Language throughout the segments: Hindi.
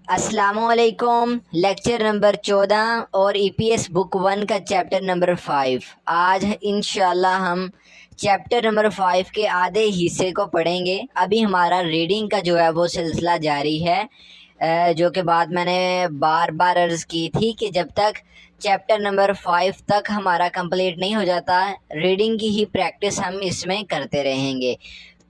अस्सलाम वालेकुम। लेक्चर नंबर 14 और ईपीएस बुक 1 का चैप्टर नंबर 5। आज इंशाल्लाह हम चैप्टर नंबर 5 के आधे हिस्से को पढ़ेंगे। अभी हमारा रीडिंग का जो है वो सिलसिला जारी है, जो कि बात मैंने बार बार अर्ज़ की थी कि जब तक चैप्टर नंबर 5 तक हमारा कंप्लीट नहीं हो जाता, रीडिंग की ही प्रैक्टिस हम इसमें करते रहेंगे।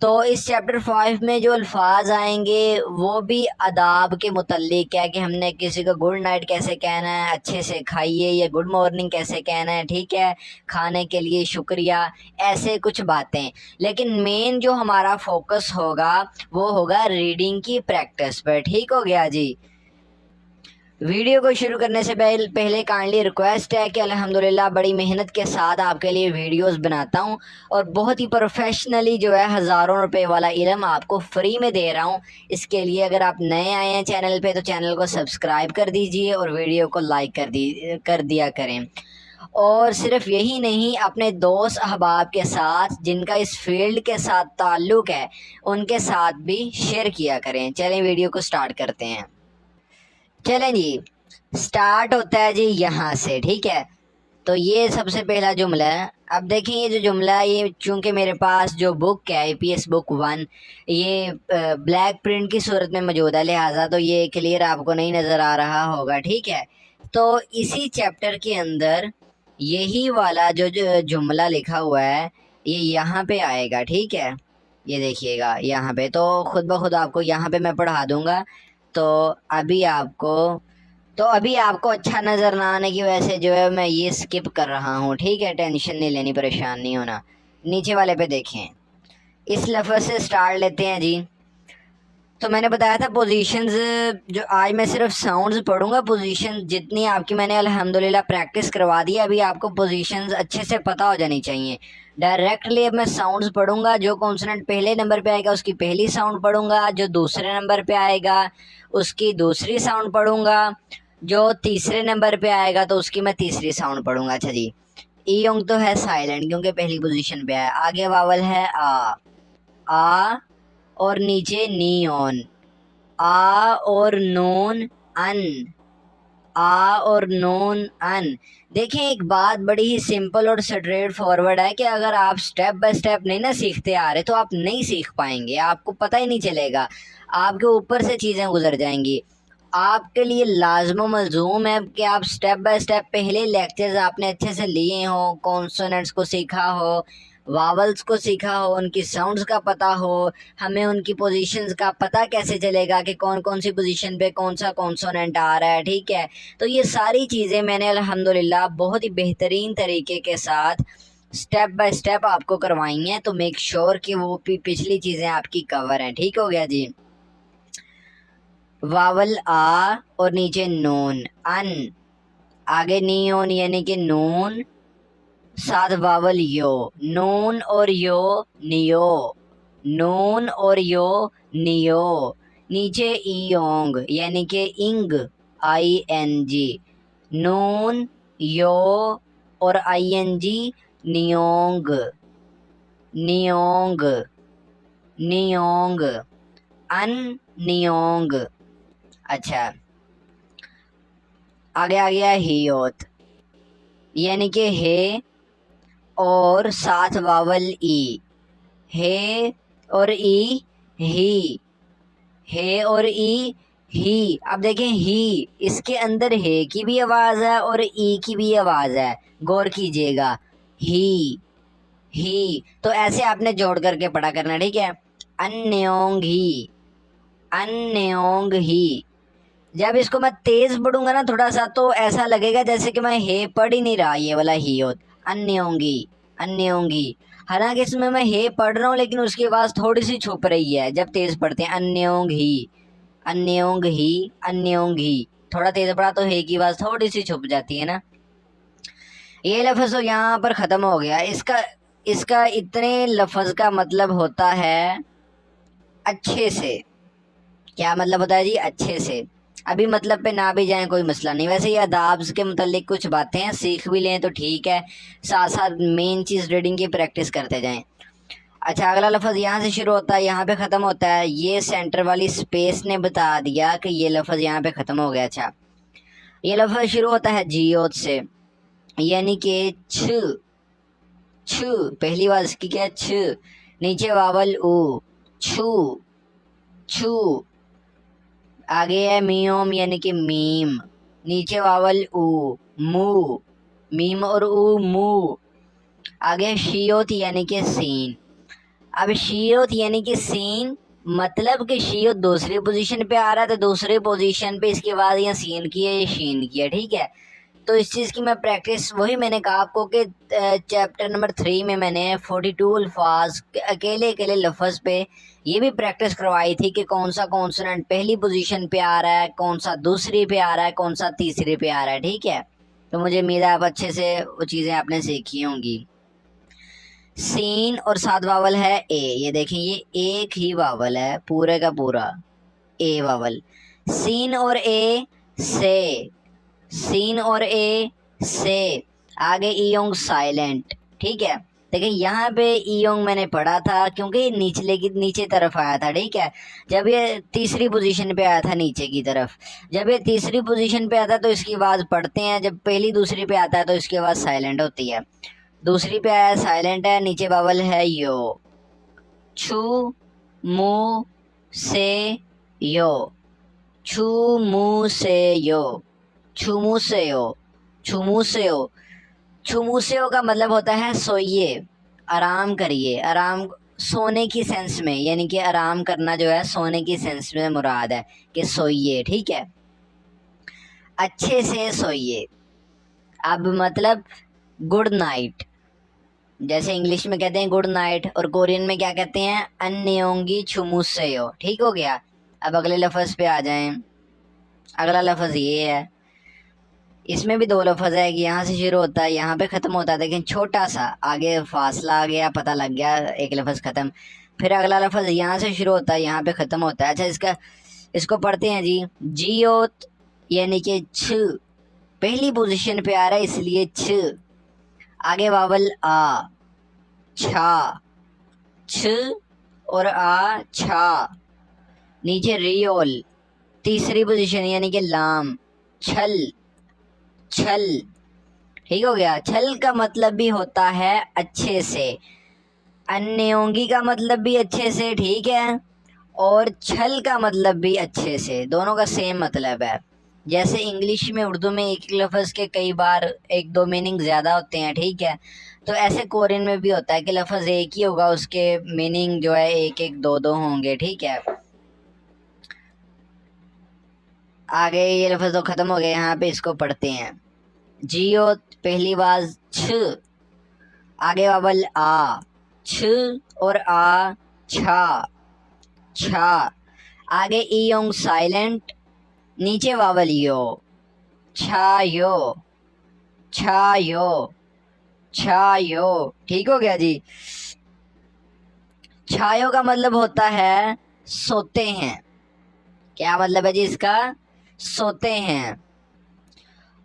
तो इस चैप्टर 5 में जो अल्फाज आएंगे वो भी अदाब के मुतल्लिक है कि हमने किसी को गुड नाइट कैसे कहना है, अच्छे से खाइए, या गुड मॉर्निंग कैसे कहना है, ठीक है, खाने के लिए शुक्रिया, ऐसे कुछ बातें। लेकिन मेन जो हमारा फोकस होगा वो होगा रीडिंग की प्रैक्टिस पर। ठीक हो गया जी। वीडियो को शुरू करने से पहले काइंडली रिक्वेस्ट है कि अल्हम्दुलिल्लाह बड़ी मेहनत के साथ आपके लिए वीडियोस बनाता हूं और बहुत ही प्रोफेशनली जो है हज़ारों रुपए वाला इल्म आपको फ्री में दे रहा हूं। इसके लिए अगर आप नए आए हैं चैनल पे तो चैनल को सब्सक्राइब कर दीजिए और वीडियो को लाइक कर दिया करें। और सिर्फ यही नहीं, अपने दोस्त अहबाब के साथ जिनका इस फील्ड के साथ ताल्लुक़ है उनके साथ भी शेयर किया करें। चलें वीडियो को स्टार्ट करते हैं। चलें जी, स्टार्ट होता है जी यहाँ से, ठीक है। तो ये सबसे पहला जुमला है। अब देखें ये जो जुमला है, ये चूंकि मेरे पास जो बुक है ईपीएस बुक 1 ये ब्लैक प्रिंट की सूरत में मौजूद है, लिहाजा तो ये क्लियर आपको नहीं नज़र आ रहा होगा, ठीक है। तो इसी चैप्टर के अंदर यही वाला जो जुमला लिखा हुआ है ये यहाँ पे आएगा, ठीक है। ये देखिएगा यहाँ पे, तो खुद ब खुद आपको यहाँ पे मैं पढ़ा दूँगा। तो अभी आपको अच्छा नज़र ना आने की वजह से जो है मैं ये स्किप कर रहा हूँ, ठीक है। टेंशन नहीं लेनी, परेशान नहीं होना। नीचे वाले पे देखें, इस लफ्ज़ से स्टार्ट लेते हैं जी। तो मैंने बताया था पोजीशंस, जो आज मैं सिर्फ साउंड्स पढ़ूंगा। पोजीशन जितनी आपकी मैंने अल्हम्दुलिल्लाह प्रैक्टिस करवा दी, अभी आपको पोजीशंस अच्छे से पता हो जानी चाहिए। डायरेक्टली अब मैं साउंड्स पढ़ूंगा। जो कॉन्सोनेंट पहले नंबर पे आएगा उसकी पहली साउंड पढ़ूंगा, जो दूसरे नंबर पे आएगा उसकी दूसरी साउंड पढ़ूंगा, जो तीसरे नंबर पे आएगा तो उसकी मैं तीसरी साउंड पढ़ूंगा। अच्छा जी, ई योंग तो है साइलेंट क्योंकि पहली पोजीशन पे है। आगे वावल है आ और नीचे नियॉन, आ और नून अन, आ और नून अन। देखें एक बात बड़ी ही सिंपल और स्ट्रेट फॉरवर्ड है कि अगर आप स्टेप बाय स्टेप नहीं ना सीखते आ रहे तो आप नहीं सीख पाएंगे, आपको पता ही नहीं चलेगा, आपके ऊपर से चीज़ें गुजर जाएंगी। आपके लिए लाजम मलजूम है कि आप स्टेप बाय स्टेप पहले लेक्चर्स आपने अच्छे से लिए हों, कॉन्सोनेंट्स को सीखा हो, वावल्स को सीखा हो, उनकी साउंड्स का पता हो, हमें उनकी पोजीशंस का पता कैसे चलेगा कि कौन कौन सी पोजीशन पे कौन सा कॉन्सोनेंट आ रहा है, ठीक है। तो ये सारी चीज़ें मैंने अल्हम्दुलिल्लाह बहुत ही बेहतरीन तरीके के साथ स्टेप बाय स्टेप आपको करवाई हैं। तो मेक श्योर कि वो पिछली चीज़ें आपकी कवर हैं। ठीक हो गया जी। वावल आ और नीचे नून अन, आगे नियोन यानी कि नून, साथ वावल यो, नून और यो नियो, नून और यो नियो। नीचे ईयोंग यानी कि इंग, ING, नून यो और ING नियोंग, नियोंग, नियोंग, अन नियोंग। अच्छा, आगे आ गया हियोत यानी कि हे और साथ वावल ई, हे और ई ही, हे और ई ही। अब देखें ही, इसके अंदर हे की भी आवाज़ है और ई की भी आवाज़ है, गौर कीजिएगा। ही तो ऐसे आपने जोड़ करके पढ़ा करना, ठीक है। अन्योंग ही, अन्योंग ही। जब इसको मैं तेज पढ़ूंगा ना थोड़ा सा तो ऐसा लगेगा जैसे कि मैं हे पढ़ ही नहीं रहा, ये वाला ही होत, अन्य होंगी, अन्य होंगी। हालांकि इसमें मैं हे पढ़ रहा हूँ लेकिन उसकी आवाज़ थोड़ी सी छुप रही है जब तेज पढ़ते हैं। अन्योंग ही, अन्योंग ही, अन्योंग ही। थोड़ा तेज पढ़ा तो हे की आवाज़ थोड़ी सी छुप जाती है ना। ये लफ्ज़ तो यहाँ पर ख़त्म हो गया। इसका इतने लफ्ज़ का मतलब होता है अच्छे से। क्या मतलब होता है जी? अच्छे से। अभी मतलब पे ना भी जाएं कोई मसला नहीं। वैसे ये अदाब्स के मुतल्लिक कुछ बातें हैं, सीख भी लें तो ठीक है, साथ साथ मेन चीज़ रीडिंग की प्रैक्टिस करते जाएं। अच्छा, अगला लफ्ज़ यहाँ से शुरू होता है, यहाँ पे ख़त्म होता है। ये सेंटर वाली स्पेस ने बता दिया कि ये लफ्ज़ यहाँ पे ख़त्म हो गया। अच्छा, ये लफ्ज़ शुरू होता है जियोत से, यानी कि छ, छ पहली बार इसकी क्या, छ, नीचे वावल ऊ, छू, छू। आगे है मीम यानी कि मीम, नीचे वावल ऊ, मू, मीम और ऊ, मू। आगे शियोत यानी कि सीन। अब शियोत यानी कि सीन, मतलब कि शियोत दूसरी पोजीशन पे आ रहा है, तो दूसरी पोजीशन पे इसके बाद यहाँ सीन किया, ये शीन किया, ठीक है। तो इस चीज़ की मैं प्रैक्टिस, वही मैंने कहा आपको कि चैप्टर नंबर 3 में मैंने 42 अल्फाज अकेले अकेले लफ्ज़ पे ये भी प्रैक्टिस करवाई थी कि कौन सा कॉन्सोनेंट पहली पोजीशन पे आ रहा है, कौन सा दूसरी पे आ रहा है, कौन सा तीसरी पे आ रहा है, ठीक है। तो मुझे उम्मीद है आप अच्छे से वो चीज़ें आपने सीखी होंगी। सीन और साथ वावल है ए, ये देखें ये एक ही वावल है पूरे का पूरा, ए वावल। सीन और ए से, सीन और ए से। आगे ईयोंग साइलेंट, ठीक है। देखिए यहाँ पे ईयोंग मैंने पढ़ा था क्योंकि निचले की नीचे तरफ आया था, ठीक है। जब ये तीसरी पोजीशन पे आया था नीचे की तरफ, जब ये तीसरी पोजीशन पे आता है तो इसकी आवाज़ पढ़ते हैं, जब पहली दूसरी पे आता है तो इसकी आवाज़ साइलेंट होती है। दूसरी पे आया साइलेंट है, नीचे बावल है यो, छू मू से यो, छू मू से यो, छू मू से यो, छू मू से यो। छू मू से यो का मतलब होता है सोइए, आराम करिए, आराम सोने की सेंस में, यानी कि आराम करना जो है सोने की सेंस में मुराद है कि सोइए, ठीक है, अच्छे से सोइए। अब मतलब गुड नाइट, जैसे इंग्लिश में कहते हैं गुड नाइट, और कोरियन में क्या कहते हैं, अन्योंगी छुमुसेयो, ठीक हो गया। अब अगले लफ्ज़ पे आ जाएं। अगला लफ्ज़ ये है, इसमें भी दो लफ्ज़ है कि यहाँ से शुरू होता है, यहाँ पे ख़त्म होता है, लेकिन छोटा सा आगे फासला आ गया, पता लग गया एक लफ्ज़ ख़त्म। फिर अगला लफ्ज़ यहाँ से शुरू होता है, यहाँ पे ख़त्म होता है। अच्छा, इसको पढ़ते हैं जी, जियोत यानी कि छ, पहली पोजीशन पे आ रहा है इसलिए छ। आगे वावल आ, छा, छ और आ, छा। नीचे रियोल, तीसरी पोजीशन यानी कि लाम, छल, छल, ठीक हो गया। छल का मतलब भी होता है अच्छे से, अन्योंगी का मतलब भी अच्छे से, ठीक है, और छल का मतलब भी अच्छे से, दोनों का सेम मतलब है। जैसे इंग्लिश में, उर्दू में एक लफ्ज़ के कई बार एक दो मीनिंग ज़्यादा होते हैं, ठीक है, तो ऐसे कोरियन में भी होता है कि लफ्ज़ एक ही होगा, उसके मीनिंग जो है एक एक दो दो होंगे, ठीक है। आगे ये लफ्ज़ तो ख़त्म हो गए, यहाँ पे इसको पढ़ते हैं। जियो पहली बार छ, आगे वावल आ, छ और आ, छा, छा। आगे ईयोंग साइलेंट, नीचे वावल यो, छा यो, छा यो, छा यो, ठीक हो गया जी। छायो का मतलब होता है सोते हैं, क्या मतलब है जी इसका, सोते हैं।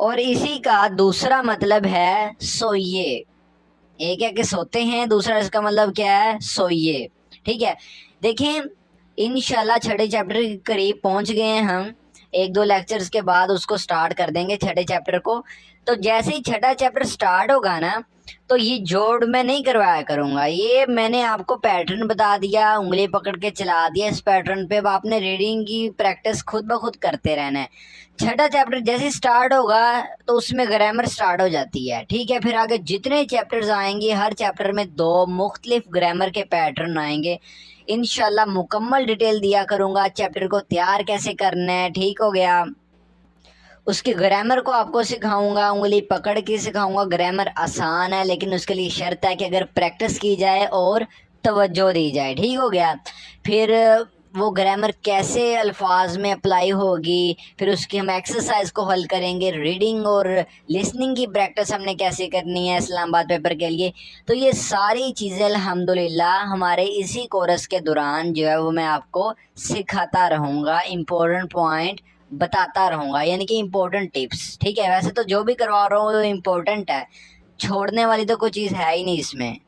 और इसी का दूसरा मतलब है सोइए, एक है कि सोते हैं, दूसरा इसका मतलब क्या है, सोइए, ठीक है। देखें इंशाल्लाह छठे चैप्टर के करीब पहुंच गए हैं हम, एक दो लेक्चर्स के बाद उसको स्टार्ट कर देंगे छठे चैप्टर को। तो जैसे ही छठा चैप्टर स्टार्ट होगा ना, तो ये जोड़ मैं नहीं करवाया करूँगा, ये मैंने आपको पैटर्न बता दिया, उंगली पकड़ के चला दिया इस पैटर्न पे। अब आपने रीडिंग की प्रैक्टिस खुद ब खुद करते रहना है। छठा चैप्टर जैसे स्टार्ट होगा तो उसमें ग्रामर स्टार्ट हो जाती है, ठीक है। फिर आगे जितने चैप्टर्स आएंगे, हर चैप्टर में दो मुख्तलिफ ग्रामर के पैटर्न आएंगे। इंशाल्लाह मुकम्मल डिटेल दिया करूँगा चैप्टर को तैयार कैसे करना है, ठीक हो गया। उसके ग्रामर को आपको सिखाऊंगा, उंगली पकड़ के सिखाऊंगा। ग्रामर आसान है, लेकिन उसके लिए शर्त है कि अगर प्रैक्टिस की जाए और तवज्जो दी जाए, ठीक हो गया। फिर वो ग्रामर कैसे अल्फाज में अप्लाई होगी, फिर उसकी हम एक्सरसाइज को हल करेंगे, रीडिंग और लिसनिंग की प्रैक्टिस हमने कैसे करनी है इस्लामाबाद पेपर के लिए। तो ये सारी चीज़ें अल्हम्दुलिल्लाह हमारे इसी कोर्स के दौरान जो है वो मैं आपको सिखाता रहूँगा, इम्पोर्टेंट पॉइंट बताता रहूँगा, यानी कि इम्पोर्टेंट टिप्स, ठीक है। वैसे तो जो भी करवा रहा हूँ वो इम्पोर्टेंट है, छोड़ने वाली तो कोई चीज़ है ही नहीं इसमें।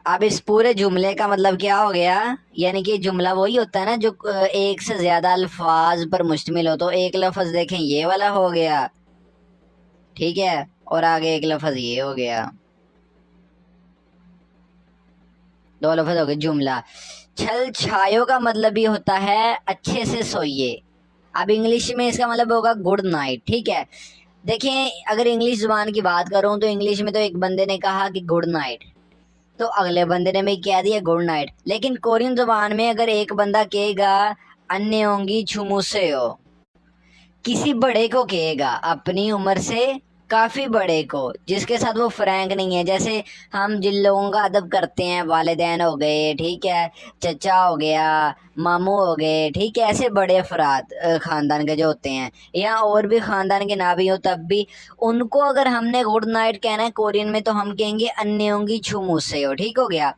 अब इस पूरे जुमले का मतलब क्या हो गया, यानी कि जुमला वही होता है ना जो एक से ज्यादा अल्फाज पर मुश्तमिल हो। तो एक लफ्ज देखें ये वाला हो गया, ठीक है, और आगे एक लफ्ज ये हो गया, दो लफ्ज हो गए जुमला। छल छायो का मतलब ये होता है अच्छे से सोइए। अब इंग्लिश में इसका मतलब होगा गुड नाइट, ठीक है। देखें अगर इंग्लिश जुबान की बात करूं तो इंग्लिश में तो एक बंदे ने कहा कि गुड नाइट, तो अगले बंदे ने भी कह दिया गुड नाइट। लेकिन कोरियन जुबान में अगर एक बंदा कहेगा अन्य होंगी छुमुसे हो, किसी बड़े को कहेगा अपनी उम्र से काफ़ी बड़े को, जिसके साथ वो फ्रैंक नहीं है। जैसे हम जिन लोगों का अदब करते हैं, वालिदैन हो गए, ठीक है, चचा हो गया, मामू हो गए, ठीक है, ऐसे बड़े अफराद ख़ानदान के जो होते हैं, या और भी ख़ानदान के ना भी हो तब भी उनको अगर हमने गुड नाइट कहना है कोरियन में तो हम कहेंगे अन्य होंगी छुमुसे हो, ठीक हो गया।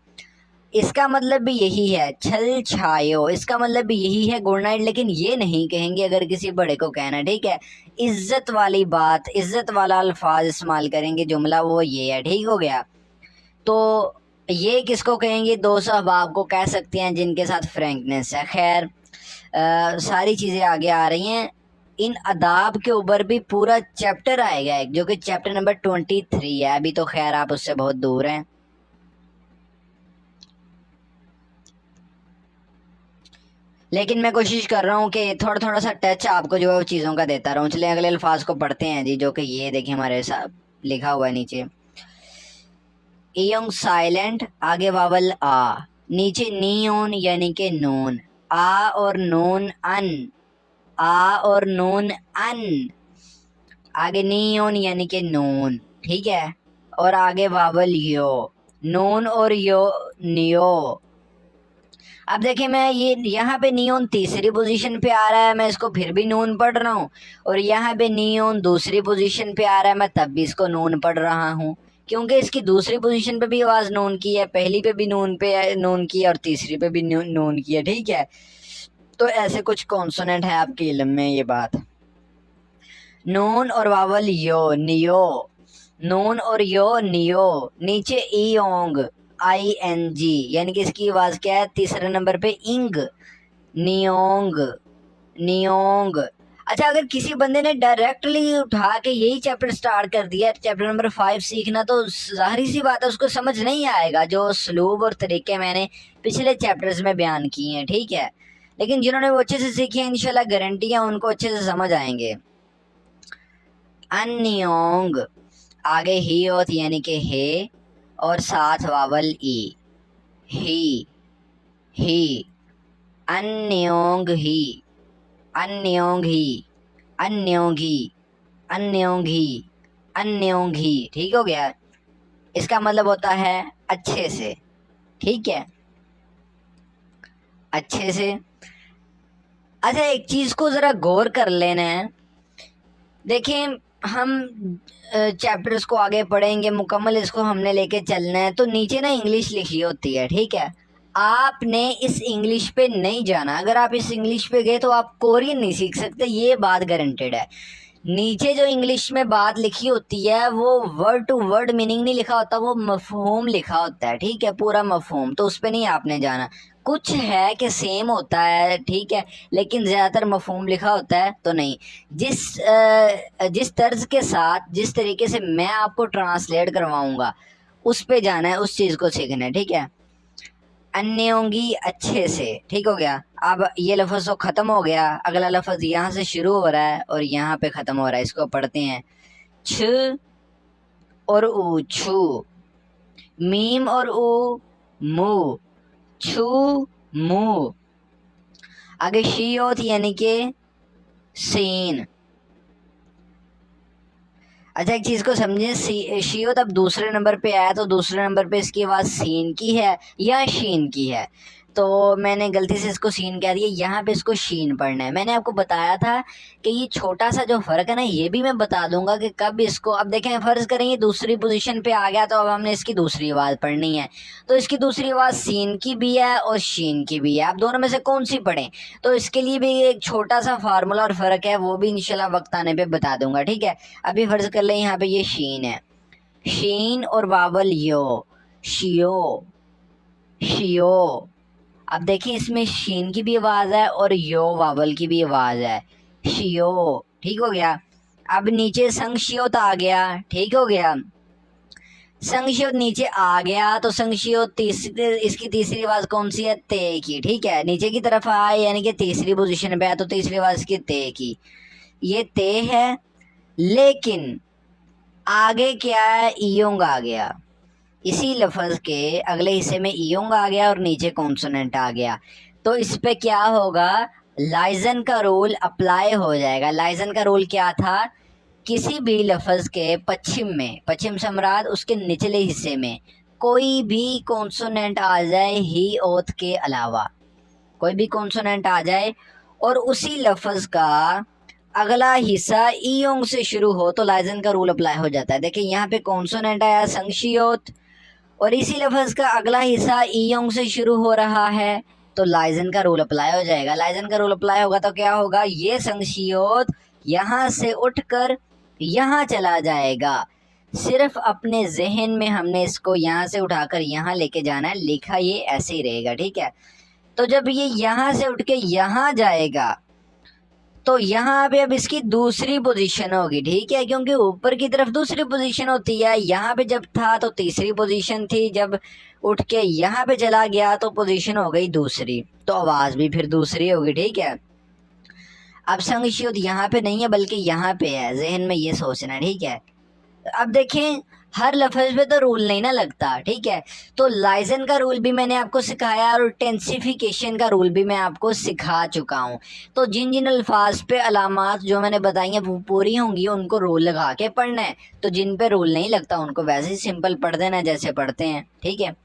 इसका मतलब भी यही है छल छायो, इसका मतलब भी यही है गुड नाइट। लेकिन ये नहीं कहेंगे अगर किसी बड़े को कहना, ठीक है। इज्जत वाली बात, इज्जत वाला अल्फाज इस्तेमाल करेंगे, जुमला वो ये है, ठीक हो गया। तो ये किसको कहेंगे, दोस्त अहबाब को कह सकते हैं जिनके साथ फ्रैंकनेस है। खैर सारी चीज़ें आगे आ रही हैं। इन अदाब के ऊपर भी पूरा चैप्टर आएगा एक, जो कि चैप्टर नंबर 23 है। अभी तो खैर आप उससे बहुत दूर हैं, लेकिन मैं कोशिश कर रहा हूँ कि थोड़ा थोड़ा सा टच आपको जो है वो चीज़ों का देता रहूँ। चलिए अगले अल्फाज को पढ़ते हैं जी, जो कि ये देखिए हमारे साथ लिखा हुआ है नीचे। इयोंग साइलेंट, आगे वावल आ, नीचे नीओन यानी कि नून, आ और नून अन, आ और नून अन, आगे नीओन यानी कि नून, ठीक है, और आगे वावल यो, नून और यो नियो। अब देखिए मैं ये यहाँ पे नियोन तीसरी पोजीशन पे आ रहा है, मैं इसको फिर भी नून पढ़ रहा हूँ, और यहाँ पे नियोन दूसरी पोजीशन पे आ रहा है, मैं तब भी इसको नून पढ़ रहा हूँ, क्योंकि इसकी दूसरी पोजीशन पे भी आवाज़ नून की है, पहली पे भी नून पे नून की है, और तीसरी पे भी नून की है, ठीक है। तो ऐसे कुछ कॉन्सोनेंट है आपके इल्म में ये बात। नून और वावल यो नियो, नून और यो नियो, नीचे ईओंग ING, यानी कि इसकी आवाज़ क्या है तीसरे नंबर पे इंग, नियोंग, नियोंग। अच्छा अगर किसी बंदे ने डायरेक्टली उठा के यही चैप्टर स्टार्ट कर दिया, चैप्टर नंबर 5 सीखना, तो जाहिर सी बात है उसको समझ नहीं आएगा जो उसलूब और तरीके मैंने पिछले चैप्टर्स में बयान किए हैं, ठीक है। लेकिन जिन्होंने वो अच्छे से सीखे हैं इंशाल्लाह गारंटी है उनको अच्छे से समझ आएंगे। अन्योंग, आगे ही होती यानी कि हे, और साथ वावल ई, ही, अन्योंग ही, अन्योंग ही, अन्योंग ही, अन्योंग ही, अन्योंग ही, ठीक हो गया। इसका मतलब होता है अच्छे से, ठीक है, अच्छे से। अच्छा एक चीज़ को ज़रा गौर कर लेना है, देखें हम चैप्टर्स को आगे पढ़ेंगे, मुकम्मल इसको हमने लेके चलना है, तो नीचे ना इंग्लिश लिखी होती है, ठीक है। आपने इस इंग्लिश पे नहीं जाना, अगर आप इस इंग्लिश पे गए तो आप कोरियन नहीं सीख सकते, ये बात गारंटेड है। नीचे जो इंग्लिश में बात लिखी होती है वो वर्ड टू वर्ड मीनिंग नहीं लिखा होता, वो मफहूम लिखा होता है, ठीक है, पूरा मफहूम, तो उस पर नहीं आपने जाना। कुछ है कि सेम होता है, ठीक है, लेकिन ज़्यादातर मफहूम लिखा होता है तो नहीं। जिस तर्ज के साथ जिस तरीके से मैं आपको ट्रांसलेट करवाऊँगा उस पे जाना है, उस चीज़ को सीखना है, ठीक है। अन्य होंगी अच्छे से, ठीक हो गया। अब ये लफ्ज़ तो ख़त्म हो गया, अगला लफ्ज़ यहाँ से शुरू हो रहा है और यहाँ पे ख़त्म हो रहा है, इसको पढ़ते हैं। छ और ऊ छू, मीम और ऊ मू, छू मू, आगे शी होती यानी कि सीन। अच्छा एक चीज़ को समझें, शीओ तब दूसरे नंबर पे आया तो दूसरे नंबर पे इसकी आवाज़ सीन की है या शीन की है, तो मैंने गलती से इसको सीन कह दिया, यहाँ पे इसको शीन पढ़ना है। मैंने आपको बताया था कि ये छोटा सा जो फ़र्क है ना, ये भी मैं बता दूंगा कि कब इसको, अब देखें फ़र्ज़ करें ये दूसरी पोजीशन पे आ गया तो अब हमने इसकी दूसरी आवाज़ पढ़नी है, तो इसकी दूसरी आवाज़ सीन की भी है और शीन की भी है, आप दोनों में से कौन सी पढ़ें, तो इसके लिए भी एक छोटा सा फार्मूला और फ़र्क है, वो भी इंशाल्लाह वक्त आने पर बता दूंगा, ठीक है। अभी फ़र्ज़ कर लें यहाँ पे ये शीन है, शीन और वावल यो, शियो, शियो। अब देखिए इसमें शीन की भी आवाज़ है और यो वावल की भी आवाज़ है, शियो। ठीक हो गया। अब नीचे संगशियोत आ गया, ठीक हो गया। संगशियोत नीचे आ गया तो संगशियोत इसकी तीसरी आवाज़ कौन सी है, ते की। ठीक है, नीचे की तरफ आए यानी कि तीसरी पोजीशन पे है तो तीसरी आवाज़ की ते की, ये ते है। लेकिन आगे क्या है, ईयोंग आ गया। इसी लफ्ज़ के अगले हिस्से में ईयोंग आ गया और नीचे कॉन्सोनेंट आ गया, तो इस पे क्या होगा, लाइजन का रूल अप्लाई हो जाएगा। लाइजन का रूल क्या था, किसी भी लफ्ज़ के पश्चिम में, पश्चिम सम्राट उसके निचले हिस्से में कोई भी कॉन्सोनेंट आ जाए ही ओथ के अलावा, कोई भी कॉन्सोनेंट आ जाए और उसी लफ्ज़ का अगला हिस्सा ईयोंग से शुरू हो तो लाइजन का रूल अप्लाई हो जाता है। देखिए यहाँ पे कॉन्सोनेंट आया संगशियोत और इसी लफ्ज़ का अगला हिस्सा ईयोंग से शुरू हो रहा है तो लाइजन का रूल अप्लाई हो जाएगा। लाइजन का रूल अप्लाई होगा तो क्या होगा, ये संगशियोत यहाँ से उठकर यहाँ चला जाएगा। सिर्फ अपने जहन में हमने इसको यहाँ से उठाकर यहाँ लेके जाना है, लिखा ये ऐसे ही रहेगा, ठीक है। तो जब ये यहाँ से उठ के यहाँ जाएगा तो यहाँ पे अब इसकी दूसरी पोजीशन होगी, ठीक है, क्योंकि ऊपर की तरफ दूसरी पोजीशन होती है। यहाँ पे जब था तो तीसरी पोजीशन थी, जब उठ के यहाँ पे चला गया तो पोजीशन हो गई दूसरी, तो आवाज़ भी फिर दूसरी होगी, ठीक है। अब संगशियोत यहाँ पे नहीं है बल्कि यहाँ पे है, जहन में ये सोचना, ठीक है। अब देखें हर लफ्ज़ पे तो रूल नहीं ना लगता, ठीक है। तो लाइजन का रूल भी मैंने आपको सिखाया और टेंसिफिकेशन का रूल भी मैं आपको सिखा चुका हूँ। तो जिन जिन अल्फाज पे अलामात जो मैंने बताई हैं वो पूरी होंगी, उनको रूल लगा के पढ़ना है। तो जिन पे रूल नहीं लगता उनको वैसे ही सिंपल पढ़ देना जैसे पढ़ते हैं, ठीक है।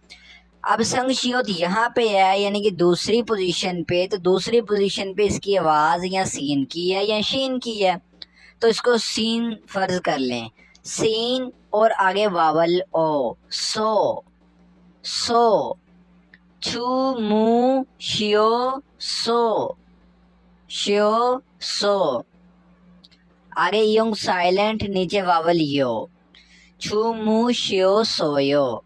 अब संगशियोत यहाँ पे है यानी कि दूसरी पोजीशन पे, तो दूसरी पोजीशन पे इसकी आवाज़ या सीन की है या शीन की है, तो इसको सीन फर्ज कर लें, सीन और आगे वावल ओ, सो, सो, छू मू शियो सो, शियो सो। आगे योंग साइलेंट, नीचे वावल यो, छू मू शियो सोयो,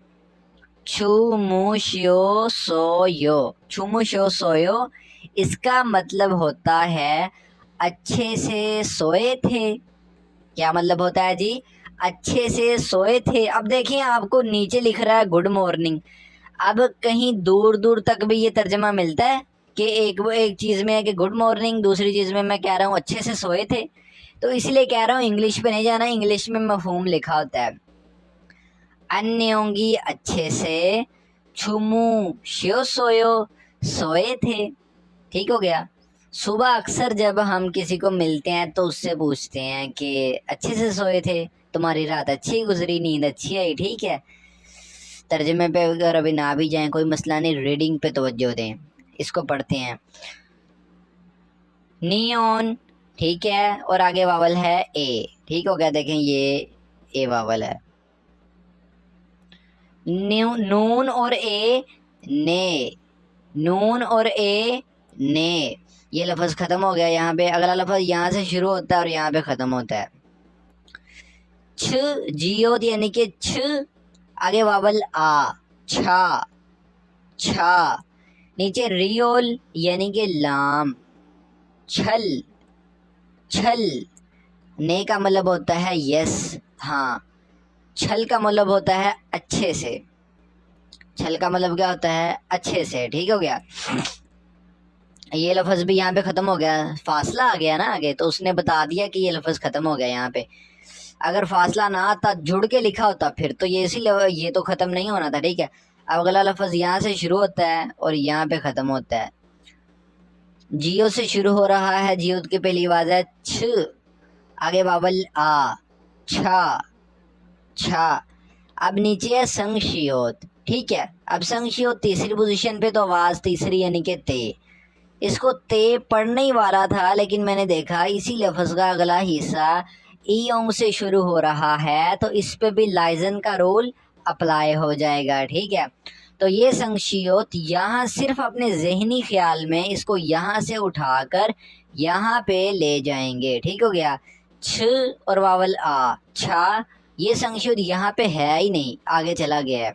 छू मू शियो सोयो, छू मू शियो सोयो। इसका मतलब होता है अच्छे से सोए थे। क्या मतलब होता है जी, अच्छे से सोए थे। अब देखिए आपको नीचे लिख रहा है गुड मॉर्निंग, अब कहीं दूर दूर तक भी ये तर्जमा मिलता है कि एक चीज़ में है कि गुड मॉर्निंग, दूसरी चीज़ में मैं कह रहा हूँ अच्छे से सोए थे। तो इसलिए कह रहा हूँ इंग्लिश पे नहीं जाना, इंग्लिश में मफहूम लिखा होता है। अन्य होंगी अच्छे से, छुमू शियो सोयो, सोए थे, ठीक हो गया। सुबह अक्सर जब हम किसी को मिलते हैं तो उससे पूछते हैं कि अच्छे से सोए थे, तुम्हारी रात अच्छी गुजरी, नींद अच्छी आई, ठीक है। तर्जुमे पे अगर अभी ना भी जाएं कोई मसला नहीं, रीडिंग पे तवज्जो दें। इसको पढ़ते हैं, नियॉन, ठीक है, और आगे वावल है ए, ठीक हो गया। देखें ये ए वावल है, नून और ए ने, नून और ए ने, ये लफ्ज़ ख़त्म हो गया। यहाँ पे अगला लफ्ज़ यहाँ से शुरू होता है और यहाँ पे ख़त्म होता है। छ जियोत यानी कि छ, आगे वावल आ, छा, छा, नीचे रियोल यानी कि लाम, छल, छल। ने का मतलब होता है यस, हाँ। छल का मतलब होता है अच्छे से, छल का मतलब क्या होता है, अच्छे से, ठीक हो गया। ये लफ्ज़ भी यहाँ पे ख़त्म हो गया, फासला आ गया ना आगे, तो उसने बता दिया कि ये लफ्ज़ ख़त्म हो गया यहाँ पे। अगर फासला ना आता, जुड़ के लिखा होता फिर तो ये तो ख़त्म नहीं होना था, ठीक है। अब अगला लफ्ज़ यहाँ से शुरू होता है और यहाँ पे ख़त्म होता है। जियो से शुरू हो रहा है, जियो की पहली आवाज़ है छ, आगे वावल आ, छा, छा। अब नीचे है संगशियोत, ठीक है। अब संगशियोत तीसरी पोजीशन पे तो आवाज़ तीसरी यानी कि ते। इसको ते पढ़ने ही वाला था लेकिन मैंने देखा इसी लफ्ज़ का अगला हिस्सा ईयोंग से शुरू हो रहा है तो इस पे भी लाइजन का रूल अप्लाई हो जाएगा, ठीक है। तो ये संगशियोत यहाँ सिर्फ अपने जहनी ख्याल में इसको यहाँ से उठाकर यहाँ पे ले जाएंगे, ठीक हो गया। छ और वावल आ, छा, ये संगशियोत यहाँ पे है ही नहीं, आगे चला गया है।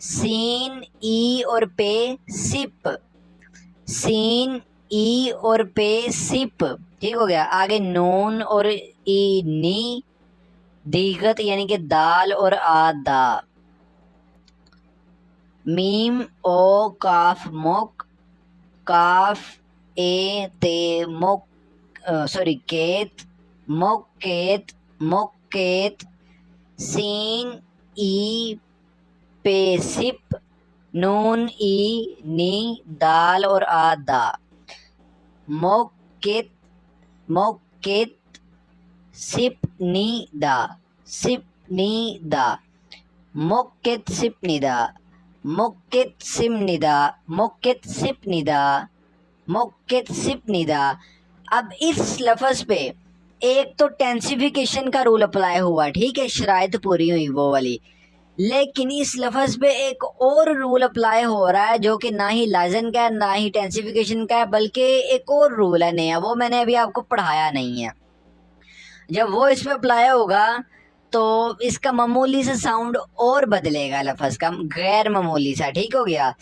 सीन ई और पे सिप, सीन ई और पे सिप, ठीक हो गया। आगे नून और ई नी, दीगत यानी कि दाल और आदा, मीम ओ काफ मुक, काफ ए ते मुक सॉरी केत, मुकेत मुकेत, सीन ई पे सिप, नून ई नी, दाल और आदा, मुकेत मुकेत, सिपनीदा सिपनीदा, मुकेत सिपनीदा, मुकेत सिमनिदा, मुकेत सिपनिदा, मुकेत सिपनिदा। अब इस लफ्ज़ पे एक तो टेंसिफिकेशन का रूल अप्लाई हुआ, ठीक है, शराइत पूरी हुई वो वाली, लेकिन इस लफ्ज़ पे एक और रूल अप्लाई हो रहा है जो कि ना ही लाजन का है ना ही टेंसिफिकेशन का है, बल्कि एक और रूल है नया, वो मैंने अभी आपको पढ़ाया नहीं है। जब वो इस पे अप्लाई होगा तो इसका मामूली सा साउंड और बदलेगा लफ्ज़ का, गैर मामूली सा, ठीक हो गया।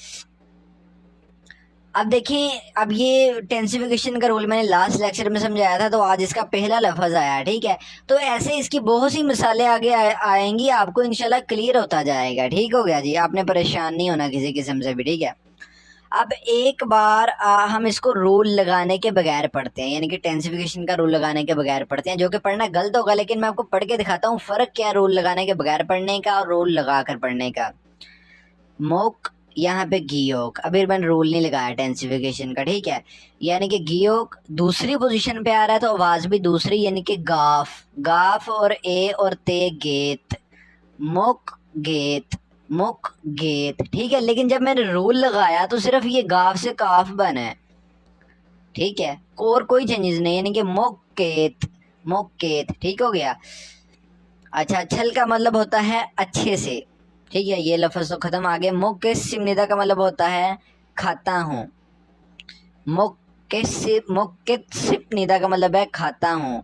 अब देखें, अब ये टेंसिफिकेशन का रूल मैंने लास्ट लेक्चर में समझाया था, तो आज इसका पहला लफ्ज़ आया, ठीक है। तो ऐसे इसकी बहुत सी मिसालें आगे आएंगी, आपको इंशाल्लाह क्लियर होता जाएगा, ठीक हो गया जी। आपने परेशान नहीं होना किसी किस्म से भी, ठीक है। अब एक बार हम इसको रूल लगाने के बगैर पढ़ते हैं, यानी कि टेंसिफिकेशन का रूल लगाने के बगैर पढ़ते हैं, जो कि पढ़ना गलत होगा, लेकिन मैं आपको पढ़ के दिखाता हूँ फ़र्क क्या है रूल लगाने के बगैर पढ़ने का और रूल लगा कर पढ़ने का। मोक, यहाँ पे गियोक, अभी मैंने रूल नहीं लगाया टेंसिफिकेशन का, ठीक है। यानी कि गियोक दूसरी पोजीशन पे आ रहा है तो आवाज़ भी दूसरी, यानी कि गाफ, गाफ और ए और ते गेत, मुक गेत मुक गेत, ठीक है। लेकिन जब मैंने रूल लगाया तो सिर्फ ये गाफ से काफ बना है, ठीक है, और कोई चेंजेस नहीं, यानी कि मुक्केत मुक्केत, ठीक हो गया। अच्छा, छल का मतलब होता है अच्छे से, ठीक है, ये लफ्ज़ तो ख़त्म। आगे मुक्के सिमनिदा का मतलब होता है खाता हूँ, मुक्कित सिप निदा का मतलब है खाता हूँ,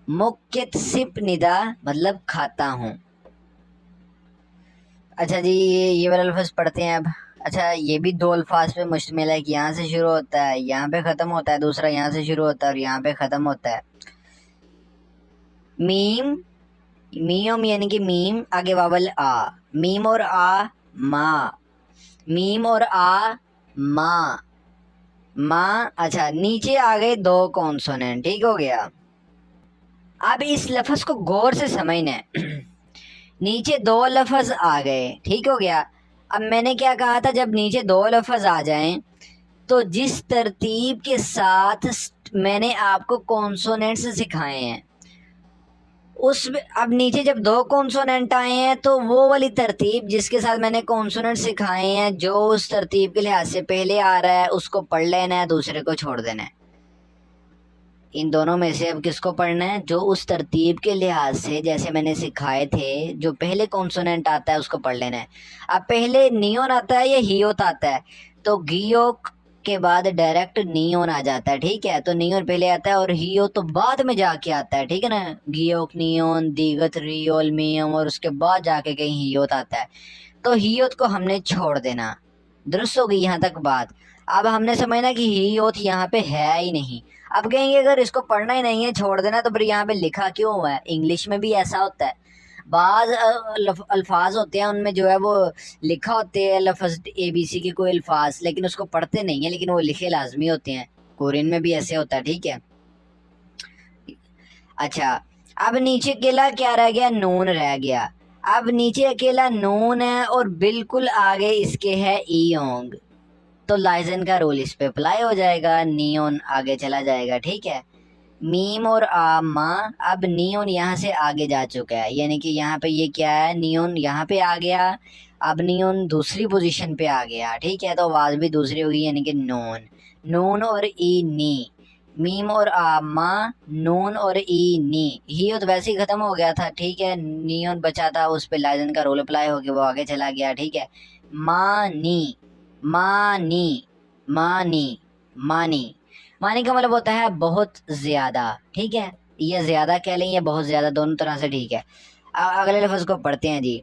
मुक्कित सिप निदा मतलब खाता हूँ। अच्छा जी, ये वाला लफ्ज़ पढ़ते हैं अब। अच्छा, ये भी दो अल्फाज पे मुश्तमिल है कि यहाँ से शुरू होता है यहाँ पे ख़त्म होता है, दूसरा यहाँ से शुरू होता है और यहाँ पे ख़त्म होता है। मीम, मीम यानी कि मीम, आगे वावल आ, मीम और आ माँ, मीम और आ माँ माँ। अच्छा, नीचे आ गए दो कॉन्सोनेंट, ठीक हो गया। अब इस लफ्ज़ को गौर से समझना है। नीचे दो लफ्ज़ आ गए, ठीक हो गया। अब मैंने क्या कहा था, जब नीचे दो लफ्ज़ आ जाएं तो जिस तरतीब के साथ मैंने आपको कॉन्सोनेंट्स सिखाए हैं उस, अब नीचे जब दो कॉन्सोनेंट आए हैं तो वो वाली तरतीब जिसके साथ मैंने कॉन्सोनेंट सिखाए हैं, जो उस तरतीब के लिहाज से पहले आ रहा है उसको पढ़ लेना है, दूसरे को छोड़ देना है। इन दोनों में से अब किसको पढ़ना है, जो उस तरतीब के लिहाज से जैसे मैंने सिखाए थे जो पहले कॉन्सोनेंट आता है उसको पढ़ लेना है। अब पहले नियोन आता है या हियोत आता है, तो गियोक के बाद डायरेक्ट नियोन आ जाता है, ठीक है। तो नियोन पहले आता है और हियो तो बाद में जाके आता है, ठीक है ना। गियोक नियोन दीगत रियोल मियम और उसके बाद जाके कहीं हियोत आता है, तो हियोत को हमने छोड़ देना। दुरुस्त होगी यहाँ तक बात। अब हमने समझना कि हियोत यहाँ पे है ही नहीं। अब कहेंगे अगर इसको पढ़ना ही नहीं है छोड़ देना, तो फिर यहाँ पे लिखा क्यों हुआ है। इंग्लिश में भी ऐसा होता है, बाज़ अल्फाज होते हैं उनमें जो है वो लिखा होते हैं लफ्ज़ ABC के कोई अल्फाज, लेकिन उसको पढ़ते नहीं है, लेकिन वो लिखे लाजमी होते हैं। कोरियन में भी ऐसे होता है, ठीक है। अच्छा, अब नीचे अकेला क्या रह गया, नून रह गया। अब नीचे अकेला नून है और बिल्कुल आगे इसके है ईयोंग, तो लाइजन का रूल इस पे अप्लाई हो जाएगा, नियोन आगे चला जाएगा, ठीक है। मीम और आ माँ, अब नियोन यहाँ से आगे जा चुका है, यानी कि यहाँ पे ये क्या है, नियोन यहाँ पे आ गया, अब नियोन दूसरी पोजीशन पे आ गया, ठीक है। तो आवाज़ भी दूसरी होगी, यानी कि नून, नून और ई नी, मीम और आ माँ, नून और ई नी। ही तो वैसे ही ख़त्म हो गया था, ठीक है, नियोन बचा था, उस पर लाइजन का रूल अप्लाई हो गया, वो आगे चला गया, ठीक है। मानी, मानी, मानी, मानी, मानी का मतलब होता है बहुत ज़्यादा, ठीक है। ये ज़्यादा कह लें या बहुत ज़्यादा, दोनों तरह से ठीक है। अगले लफ्ज़ को पढ़ते हैं जी।